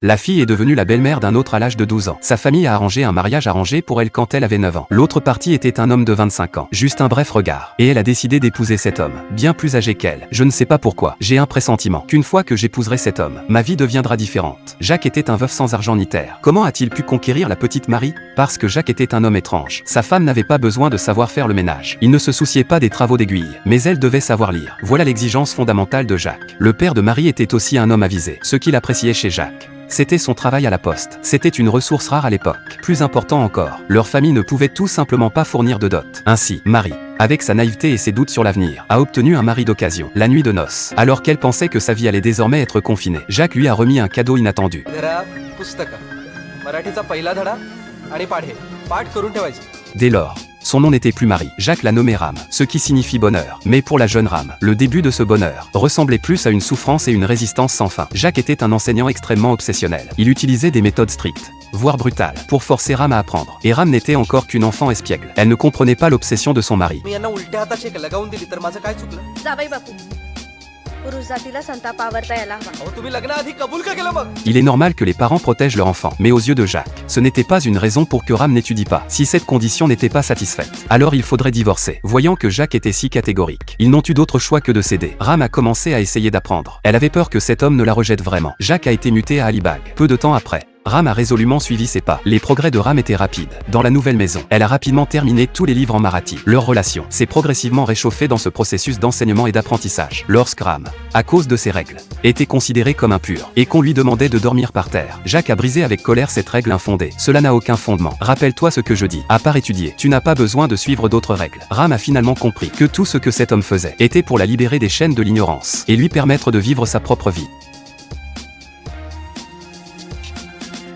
La fille est devenue la belle-mère d'un autre à l'âge de 12 ans. Sa famille a arrangé un mariage arrangé pour elle quand elle avait 9 ans. L'autre partie était un homme de 25 ans. Juste un bref regard. Et elle a décidé d'épouser cet homme, bien plus âgé qu'elle. Je ne sais pas pourquoi. J'ai un pressentiment qu'une fois que j'épouserai cet homme, ma vie deviendra différente. Jacques était un veuf sans argent ni terre. Comment a-t-il pu conquérir la petite Marie? Parce que Jacques était un homme étrange. Sa femme n'avait pas besoin de savoir faire le ménage. Il ne se souciait pas des travaux d'aiguille, mais elle devait savoir lire. Voilà l'exigence fondamentale de Jacques. Le père de Marie était aussi un homme avisé. Ce qu'il appréciait chez Jacques, c'était son travail à la poste. C'était une ressource rare à l'époque. Plus important encore, leur famille ne pouvait tout simplement pas fournir de dot. Ainsi, Marie, avec sa naïveté et ses doutes sur l'avenir, a obtenu un mari d'occasion, la nuit de noces. Alors qu'elle pensait que sa vie allait désormais être confinée, Jacques lui a remis un cadeau inattendu. Dès lors, son nom n'était plus Marie. Jacques l'a nommée Rame, ce qui signifie bonheur. Mais pour la jeune Rame, le début de ce bonheur ressemblait plus à une souffrance et une résistance sans fin. Jacques était un enseignant extrêmement obsessionnel. Il utilisait des méthodes strictes, voire brutales, pour forcer Rame à apprendre. Et Rame n'était encore qu'une enfant espiègle. Elle ne comprenait pas l'obsession de son mari. Il est normal que les parents protègent leur enfant, mais aux yeux de Jacques, ce n'était pas une raison pour que Rame n'étudie pas. Si cette condition n'était pas satisfaite, alors il faudrait divorcer. Voyant que Jacques était si catégorique, ils n'ont eu d'autre choix que de céder. Rame a commencé à essayer d'apprendre. Elle avait peur que cet homme ne la rejette vraiment. Jacques a été muté à Alibag. Peu de temps après, Rame a résolument suivi ses pas. Les progrès de Rame étaient rapides. Dans la nouvelle maison, elle a rapidement terminé tous les livres en marathi. Leur relation s'est progressivement réchauffée dans ce processus d'enseignement et d'apprentissage. Lorsque Rame, à cause de ses règles, était considéré comme impur et qu'on lui demandait de dormir par terre, Jacques a brisé avec colère cette règle infondée. Cela n'a aucun fondement. Rappelle-toi ce que je dis. À part étudier, tu n'as pas besoin de suivre d'autres règles. Rame a finalement compris que tout ce que cet homme faisait était pour la libérer des chaînes de l'ignorance et lui permettre de vivre sa propre vie.